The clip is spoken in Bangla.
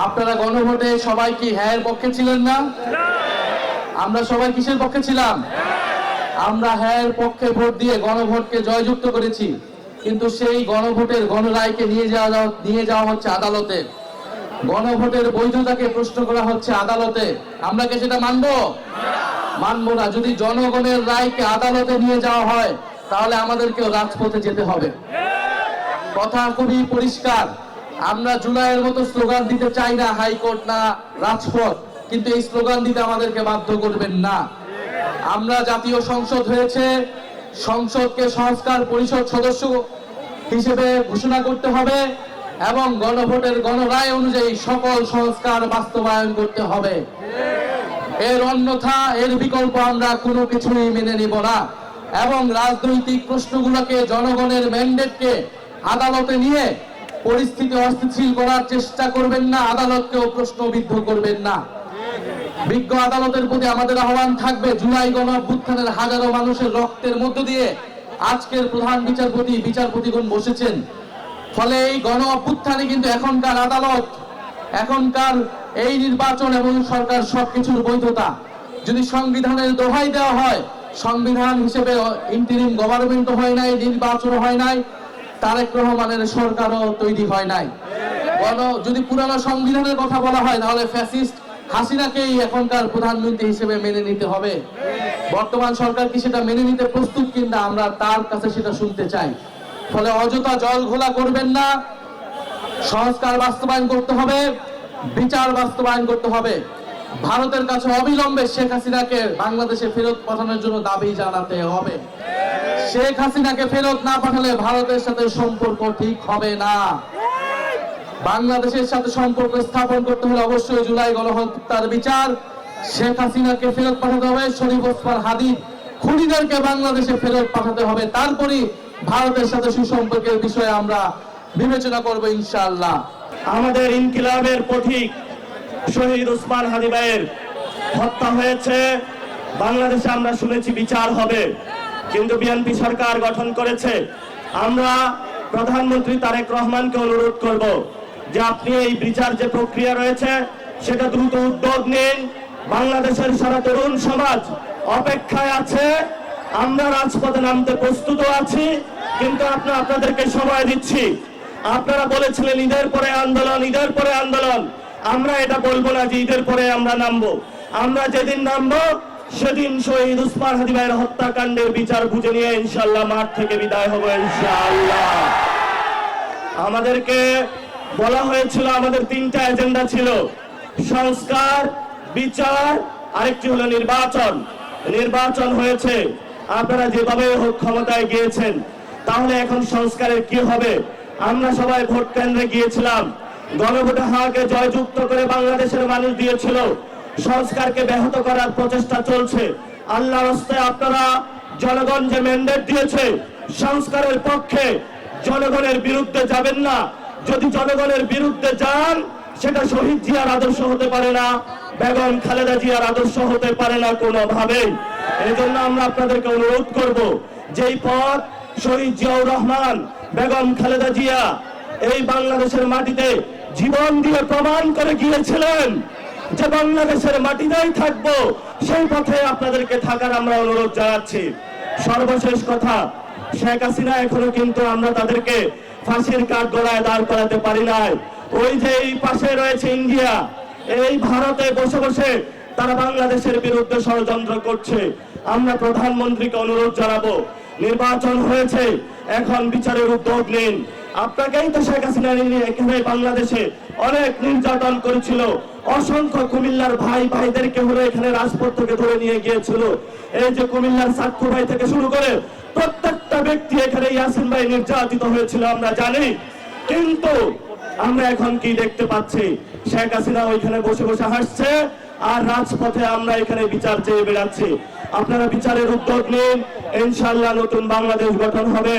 আপনারা গণভোটে সবাই কি হ্যাঁ এর পক্ষে ছিলেন না? আমরা সবাই কিসের পক্ষে ছিলাম? আমরা হ্যাঁ এর পক্ষে ভোট দিয়ে গণভোটকে জয়যুক্ত করেছি, কিন্তু সেই গণভোটের গণরায়কে নিয়ে যাওয়া হচ্ছে আদালতে। গণভোটের বৈধতাকে প্রশ্ন করা হচ্ছে আদালতে। আমরা কি সেটা মানবো না। যদি জনগণের রায়কে আদালতে নিয়ে যাওয়া হয় তাহলে আমাদেরকেও রাজপথে যেতে হবে। কথা খুবই পরিষ্কার। আমরা জুলাইয়ের মতো স্লোগান দিতে চাই না, হাইকোর্ট না রাজপথ, কিন্তু এই স্লোগান দিতে আমাদেরকে বাধ্য করবেন না। আমরা জাতীয় সংসদ হয়েছে, সংসদকে সংস্কার পরিষদ সদস্য হিসেবে ঘোষণা করতে হবে এবং গণভোটের গণরায় অনুযায়ী সকল সংস্কার বাস্তবায়ন করতে হবে। এর অন্যথা, এর বিকল্প আমরা কোনো কিছুই মেনে নিব না। এবং রাজনৈতিক প্রশ্নগুলোকে, জনগণের ম্যান্ডেটকে আদালতে নিয়ে পরিস্থিতি অস্থিতিশীল করার চেষ্টা করবেন না, আদালতকেও প্রশ্নবিদ্ধ করবেন না। বিজ্ঞ আদালতের প্রতি আমাদের আহ্বান থাকবে, জুলাই গণ অভ্যুত্থানের হাজারো মানুষের রক্তের মধ্য দিয়ে আজকের প্রধান বিচারপতিগণ বসেছেন। ফলে এই গণ অভ্যুত্থানে কিন্তু এখনকার আদালত, এখনকার এই নির্বাচন এবং সরকার সবকিছুর বৈধতা যদি সংবিধানের দোহাই দেওয়া হয়, সংবিধান হিসেবে ইন্টারিম গভর্নমেন্ট হয় নাই, নির্বাচন হয় নাই, তারেক রহমানের সরকারও তৈরি হয় নাই। যদি পুরানো সংবিধানের কথা বলা হয় তাহলে ফ্যাসিস্ট হাসিনাকেই এখনকার প্রধানমন্ত্রী হিসেবে মেনে নিতে হবে। বর্তমান সরকার কি সেটা মেনে নিতে প্রস্তুত কিনা আমরা তার কাছে সেটা শুনতে চাই। ফলে অযথা জল ঘোলা করবেন না। সংস্কার বাস্তবায়ন করতে হবে, বিচার বাস্তবায়ন করতে হবে। ভারতের কাছে অবিলম্বে শেখ হাসিনাকে বাংলাদেশে ফেরত পাঠানোর জন্য দাবি জানাতে হবে। শেখ হাসিনাকে ফেরত না পাঠালে ভারতের সাথে সম্পর্ক ঠিক হবে না। বাংলাদেশের সাথে সম্পর্ক স্থাপন করতে হলে অবশ্যই জুলাই গণহত্যার বিচার, শেখ হাসিনাকে ফেরত পাঠাতে হবে, শরীফ ওসমান হাদি খুনিদেরকে বাংলাদেশে ফেরত পাঠাতে হবে। তারপরই ভারতের সাথে সুসম্পর্কের বিষয়ে আমরা বিবেচনা করব ইনশাআল্লাহ। আমাদের ইনকিলাবের পথিক শহীদ ওসমান হাদি ভাইয়ের হত্যা হয়েছে, বাংলাদেশে আমরা শুনেছি বিচার হবে, কিন্তু বিএনপি সরকার গঠন করেছে। আমরা প্রধানমন্ত্রী তারেক রহমানকে অনুরোধ করব যে আপনি এই বিচার যে প্রক্রিয়া রয়েছে সেটা দ্রুত উদ্যোগ নিন। বাংলাদেশের সারা তরুণ সমাজ অপেক্ষায় আছে, আমরা রাজপথে নামতে প্রস্তুত আছি, কিন্তু আপনাদেরকে সময় দিচ্ছি। আপনারা বলেছিলেন ঈদের পরে আন্দোলন, ঈদের পরে আন্দোলন। আমরা এটা বলবো না যে ঈদের পরে আমরা নামবো। আমরা যেদিন নামবো সেদিন শহীদ ওসমান হাদি ভাইয়ের হত্যাকাণ্ডের বিচার বুঝে নিয়ে ইনশাআল্লাহ মাঠ থেকে বিদায় হবো ইনশাআল্লাহ। আমাদেরকে বলা হয়েছিল আমাদের তিনটা এজেন্ডা ছিল, সংস্কার, বিচার, আরেকটি হলো নির্বাচন। নির্বাচন হয়েছে, আপনারা যেভাবে হোক ক্ষমতায় গিয়েছেন, তাহলে এখন সংস্কারের কি হবে? আমরা সবাই ভোট কেন্দ্রে গিয়েছিলাম, গণভোটে হাকে জয়যুক্ত করে বাংলাদেশের মানুষ দিয়েছিল। সংস্কারকে ব্যাহত করার প্রচেষ্টা চলছে। আল্লাহর রাস্তায় আপনারা জনগণ যে ম্যান্ডেট দিয়েছে সংস্কারের পক্ষে, জনগণের বিরুদ্ধে যাবেন না। যদি জনগণের বিরুদ্ধে যান সেটা শহীদ জিয়ার আদর্শ হতে পারে না, বেগম খালেদা জিয়ার আদর্শ হতে পারে না কোনোভাবেই। এই জন্য আমরা আপনাদেরকে অনুরোধ করব, যেই পথ শহীদ জিয়াউর রহমান, বেগম খালেদা জিয়া এই বাংলাদেশের মাটিতে জীবন দিয়ে প্রমাণ করে গিয়েছিলেন যে বাংলাদেশের মাটিতেই থাকবো, সেই পথে আপনাদেরকে থাকার আমরা অনুরোধ জানাচ্ছি। সর্বশেষ কথা, শেখ হাসিনা এখনো কিন্তু আমরা তাদেরকে ফাঁসির কাঠ গড়ায় দাঁড় করাতে পারি নাই। ওই যে এই পাশে রয়েছে ইন্ডিয়া, এই ভারতে বসে বসে তারা বাংলাদেশের বিরুদ্ধে ষড়যন্ত্র করছে। আমরা প্রধানমন্ত্রীকে অনুরোধ জানাবো, নির্বাচন হয়েছে, এখন বিচারের উদ্যোগ নিন। আপনাকেই তো শেখ হাসিনা এখানে বাংলাদেশে অনেক নির্যাতন করেছিল, অসংখ্য কুমিল্লার ভাইদেরকে হলো এখানে রাজপথ থেকে ধরে নিয়ে গিয়েছিল। এই যে কুমিল্লার সাক্ষু ভাই থেকে শুরু করে প্রত্যেকটা ব্যক্তি এখানে ইয়াসিন ভাই নির্যাতিত হয়েছিল আমরা জানি। কিন্তু আমরা এখন কি দেখতে পাচ্ছি? শেখ হাসিনা ওইখানে বসে বসে হাসছে আর রাজপথে আমরা এখানে বিচার চেয়ে বেড়াচ্ছি। আপনারা বিচারের উদ্যোগ নিন, ইনশাআল্লাহ নতুন বাংলাদেশ গঠন হবে।